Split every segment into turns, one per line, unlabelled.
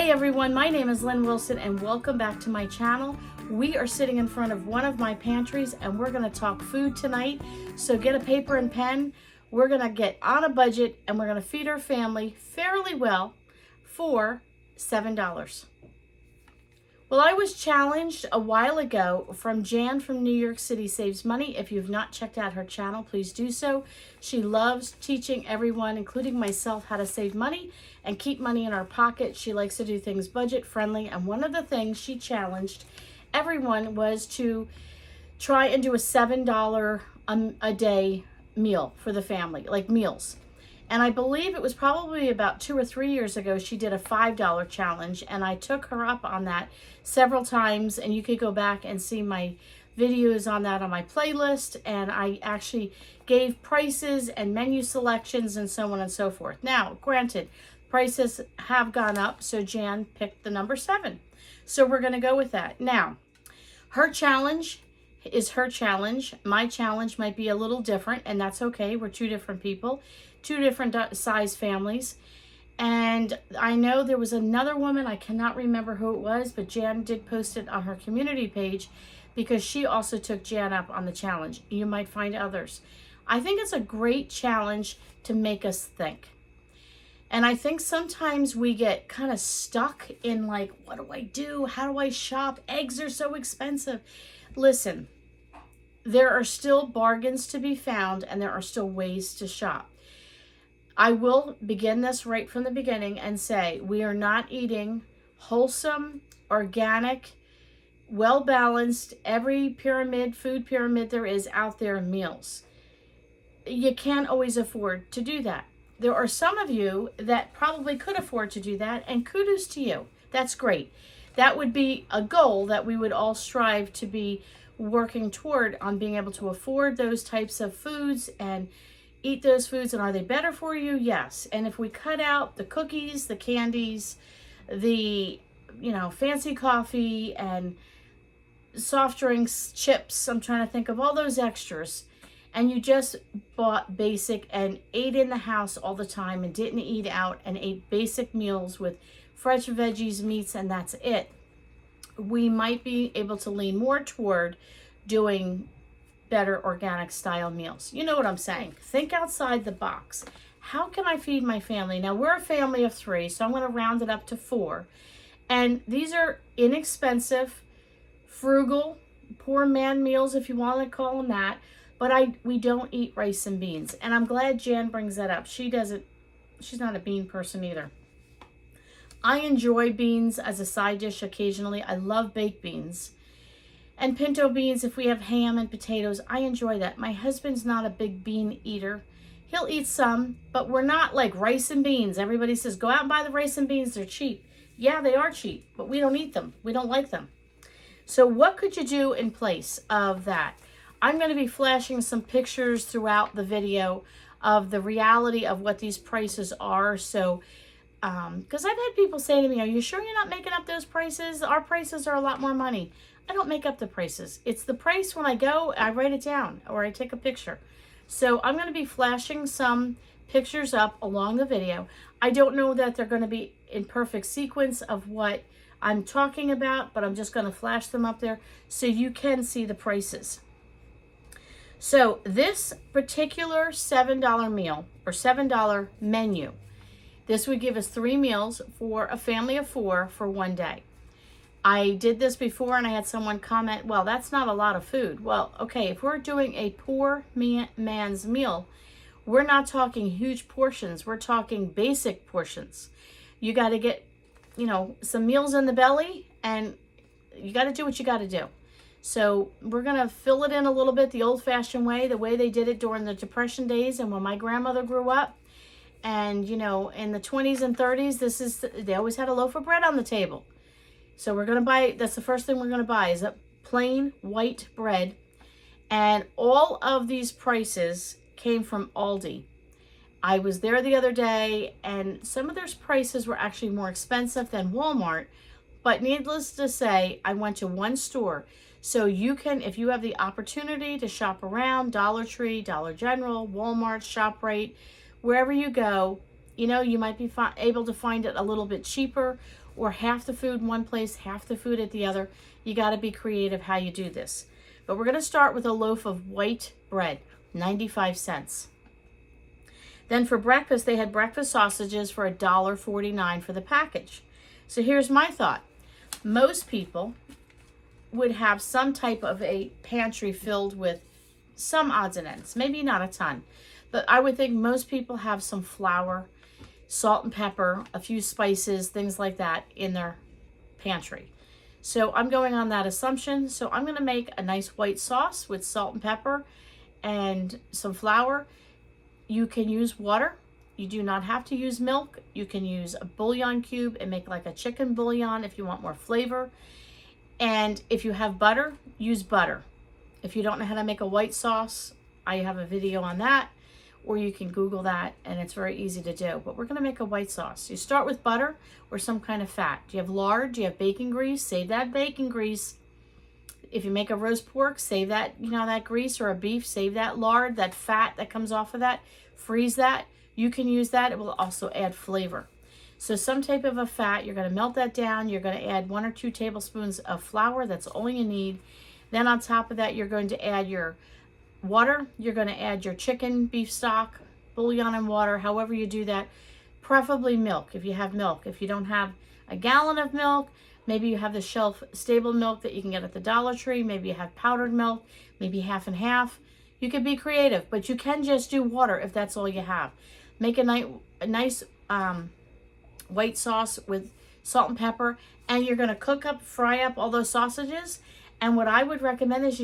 Hi everyone, my name is Lynn Wilson and welcome back to my channel. We are sitting in front of one of my pantries and we're going to talk food tonight. So get a paper and pen. We're going to get on a budget and we're going to feed our family fairly well for $7. Well, I was challenged a while ago from Jan from New York City Saves Money. If you've not checked out her channel, please do so. She loves teaching everyone, including myself, how to save money and keep money in our pocket. She likes to do things budget friendly. And one of the things she challenged everyone was to try and do a $7 a day meal for the family, like meals. And I believe it was probably about 2 or 3 years ago, she did a $5 challenge, and I took her up on that several times, and you could go back and see my videos on that on my playlist, and I actually gave prices and menu selections and so on and so forth. Now, granted, prices have gone up, so Jan picked the number 7. So we're going to go with that. Now, her challenge is her challenge. My challenge might be a little different, and that's okay. We're 2 different people, 2 different size families. And I know there was another woman, I cannot remember who it was, but Jan did post it on her community page because she also took Jan up on the challenge. You might find others. I think it's a great challenge to make us think. And I think sometimes we get kind of stuck in like, what do I do? How do I shop? Eggs are so expensive. Listen, there are still bargains to be found and there are still ways to shop. I will begin this right from the beginning and say we are not eating wholesome, organic, well-balanced, every food pyramid there is out there meals. You can't always afford to do that. There are some of you that probably could afford to do that, and kudos to you. That's great. That would be a goal that we would all strive to be working toward, on being able to afford those types of foods and eat those foods. And are they better for you? Yes. And if we cut out the cookies, the candies, the fancy coffee and soft drinks, chips, I'm trying to think of all those extras, and you just bought basic and ate in the house all the time and didn't eat out and ate basic meals with fresh veggies, meats, and that's it, we might be able to lean more toward doing better organic style meals. You know what I'm saying? Think outside the box. How can I feed my family? Now, we're a family of 3, so I'm going to round it up to 4. And these are inexpensive, frugal, poor man meals, if you want to call them that. But we don't eat rice and beans. And I'm glad Jan brings that up. She's not a bean person either. I enjoy beans as a side dish occasionally. I love baked beans. And pinto beans, if we have ham and potatoes, I enjoy that. My husband's not a big bean eater. He'll eat some, but we're not like rice and beans. Everybody says, go out and buy the rice and beans. They're cheap. Yeah, they are cheap, but we don't eat them. We don't like them. So what could you do in place of that? I'm going to be flashing some pictures throughout the video of the reality of what these prices are. So, because I've had people say to me, are you sure you're not making up those prices? Our prices are a lot more money. I don't make up the prices. It's the price when I go, I write it down or I take a picture. So I'm going to be flashing some pictures up along the video. I don't know that they're going to be in perfect sequence of what I'm talking about, but I'm just going to flash them up there so you can see the prices. So this particular $7 meal or $7 menu, this would give us 3 meals for a family of 4 for one day. I did this before and I had someone comment, well, that's not a lot of food. Well, okay, if we're doing a poor man's meal, we're not talking huge portions. We're talking basic portions. You got to get, some meals in the belly, and you got to do what you got to do. So we're going to fill it in a little bit the old-fashioned way, the way they did it during the Depression days and when my grandmother grew up. And, in the 20s and 30s, they always had a loaf of bread on the table. So we're going to buy, that's the first thing we're going to buy, is a plain white bread. And all of these prices came from Aldi. I was there the other day, and some of their prices were actually more expensive than Walmart. But needless to say, I went to one store. So you can, if you have the opportunity to shop around, Dollar Tree, Dollar General, Walmart, ShopRite, wherever you go, you might be able to find it a little bit cheaper. or half the food in one place, half the food at the other. You got to be creative how you do this. But we're going to start with a loaf of white bread, 95 cents. Then for breakfast, they had breakfast sausages for $1.49 for the package. So here's my thought. Most people would have some type of a pantry filled with some odds and ends, maybe not a ton, but I would think most people have some flour, salt and pepper, a few spices, things like that in their pantry. So I'm going on that assumption. So I'm going to make a nice white sauce with salt and pepper and some flour. You can use water. You do not have to use milk. You can use a bouillon cube and make like a chicken bouillon if you want more flavor. And if you have butter, use butter. If you don't know how to make a white sauce, I have a video on that, or you can Google that, and it's very easy to do. But we're going to make a white sauce. You start with butter or some kind of fat. Do you have lard? Do you have bacon grease? Save that bacon grease. If you make a roast pork, save that, that grease, or a beef, save that lard, that fat that comes off of that. Freeze that. You can use that. It will also add flavor. So some type of a fat, you're going to melt that down. You're going to add 1 or 2 tablespoons of flour. That's all you need. Then on top of that, you're going to add your water. You're going to add your chicken, beef stock, bouillon and water, however you do that. Preferably milk if you have milk. If you don't have a gallon of milk, maybe you have the shelf stable milk that you can get at the Dollar Tree. Maybe you have powdered milk, maybe half and half. You can be creative, but you can just do water if that's all you have. Make a nice white sauce with salt and pepper, and you're going to fry up all those sausages. And what I would recommend is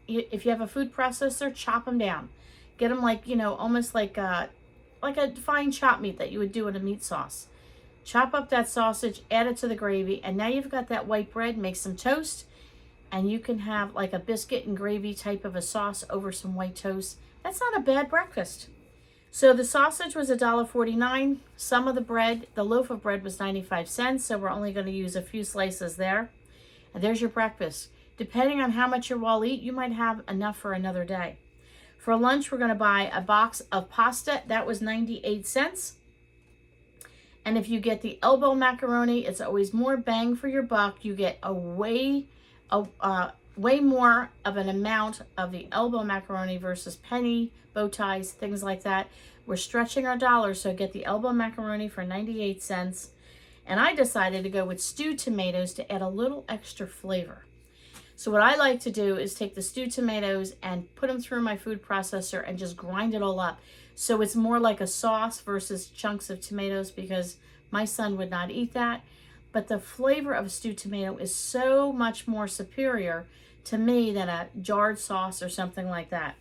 if you have a food processor, chop them down. Get them almost like a fine chopped meat that you would do in a meat sauce. Chop up that sausage, add it to the gravy, and now you've got that white bread. Make some toast, and you can have like a biscuit and gravy type of a sauce over some white toast. That's not a bad breakfast. So the sausage was $1.49. Some of the bread, the loaf of bread was 95 cents, so we're only going to use a few slices there. And there's your breakfast. Depending on how much you all eat, you might have enough for another day. For lunch, we're going to buy a box of pasta. That was 98 cents. And if you get the elbow macaroni, it's always more bang for your buck. You get way more of an amount of the elbow macaroni versus penny, bow ties, things like that. We're stretching our dollars, so get the elbow macaroni for 98 cents. And I decided to go with stewed tomatoes to add a little extra flavor. So what I like to do is take the stewed tomatoes and put them through my food processor and just grind it all up. So it's more like a sauce versus chunks of tomatoes, because my son would not eat that. But the flavor of a stewed tomato is so much more superior to me than a jarred sauce or something like that.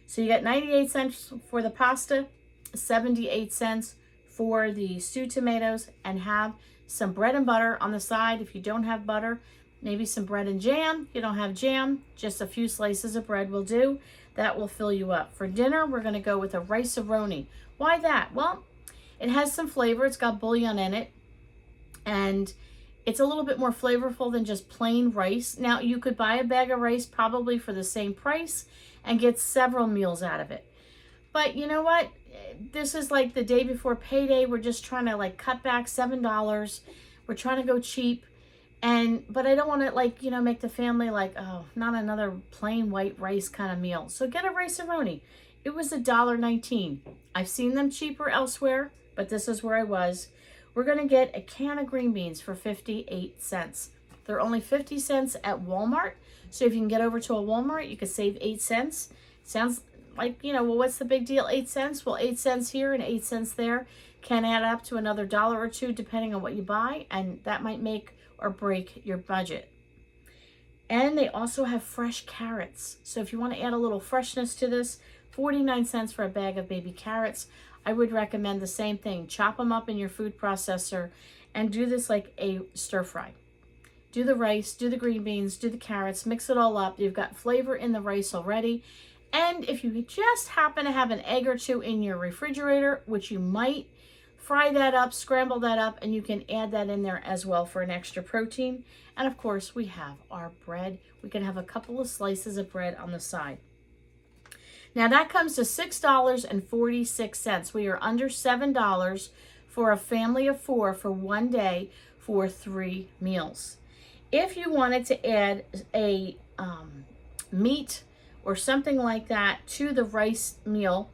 So you get 98 cents for the pasta, 78 cents for the stewed tomatoes, and have some bread and butter on the side. If you don't have butter, maybe some bread and jam. If you don't have jam, just a few slices of bread will do. That will fill you up. For dinner, we're going to go with a rice-a-roni. Why that? Well, it has some flavor. It's got bouillon in it, and it's a little bit more flavorful than just plain rice. Now, you could buy a bag of rice probably for the same price and get several meals out of it. But you know what? This is like the day before payday. We're just trying to cut back $7. We're trying to go cheap. But I don't want to make the family oh, not another plain white rice kind of meal. So get a rice-a-roni. It was $1.19. I've seen them cheaper elsewhere, but this is where I was. We're going to get a can of green beans for 58 cents. They're only 50 cents at Walmart. So if you can get over to a Walmart, you could save 8 cents. Sounds like, well, what's the big deal? 8 cents? Well, 8 cents here and 8 cents there can add up to another $1 or $2 depending on what you buy. And that might make or break your budget. And they also have fresh carrots. So if you want to add a little freshness to this, 49 cents for a bag of baby carrots. I would recommend the same thing. Chop them up in your food processor and do this like a stir fry. Do the rice, do the green beans, do the carrots, mix it all up. You've got flavor in the rice already. And if you just happen to have an egg or two in your refrigerator, which you might, fry that up, scramble that up, and you can add that in there as well for an extra protein. And of course, we have our bread. We can have a couple of slices of bread on the side. Now that comes to $6.46. We are under $7 for a family of 4 for one day for 3 meals. If you wanted to add a meat or something like that to the rice meal,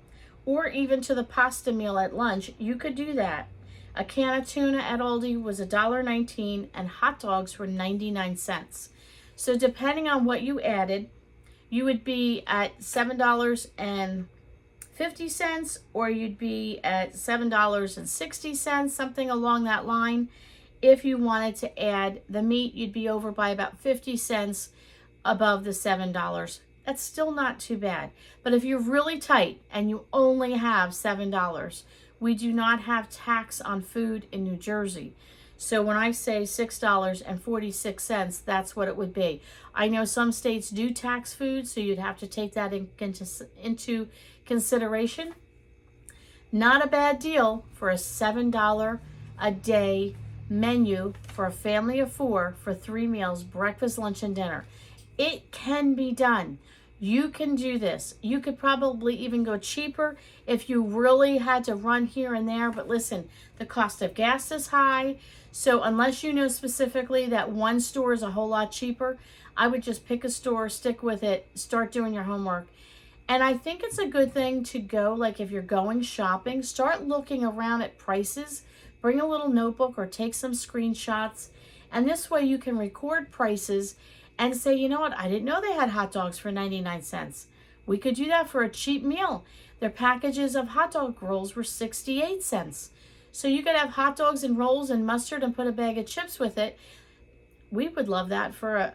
or even to the pasta meal at lunch, you could do that. A can of tuna at Aldi was $1.19 and hot dogs were 99 cents. So depending on what you added, you would be at $7.50, or you'd be at $7.60, something along that line. If you wanted to add the meat, you'd be over by about 50 cents above the $7. That's still not too bad. But if you're really tight and you only have $7, we do not have tax on food in New Jersey. So when I say $6.46, that's what it would be. I know some states do tax food, so you'd have to take that into consideration. Not a bad deal for a $7 a day menu for a family of 4 for 3 meals, breakfast, lunch, and dinner. It can be done. You can do this. You could probably even go cheaper if you really had to run here and there. But listen, the cost of gas is high. So unless you know specifically that one store is a whole lot cheaper, I would just pick a store, stick with it, start doing your homework. And I think it's a good thing to go, like if you're going shopping, start looking around at prices. Bring a little notebook or take some screenshots. And this way you can record prices and say, you know what, I didn't know they had hot dogs for 99 cents. We could do that for a cheap meal. Their packages of hot dog rolls were 68 cents. So you could have hot dogs and rolls and mustard and put a bag of chips with it. We would love that for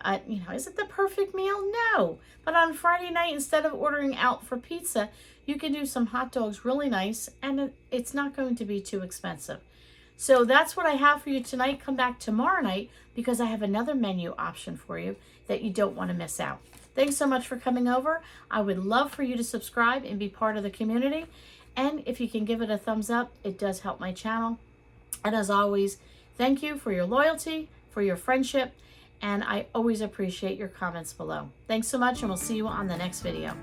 is it the perfect meal? No. But on Friday night, instead of ordering out for pizza, you can do some hot dogs really nice, and it's not going to be too expensive. So that's what I have for you tonight. Come back tomorrow night because I have another menu option for you that you don't want to miss out. Thanks so much for coming over. I would love for you to subscribe and be part of the community. And if you can give it a thumbs up, it does help my channel. And as always, thank you for your loyalty, for your friendship, and I always appreciate your comments below. Thanks so much, and we'll see you on the next video.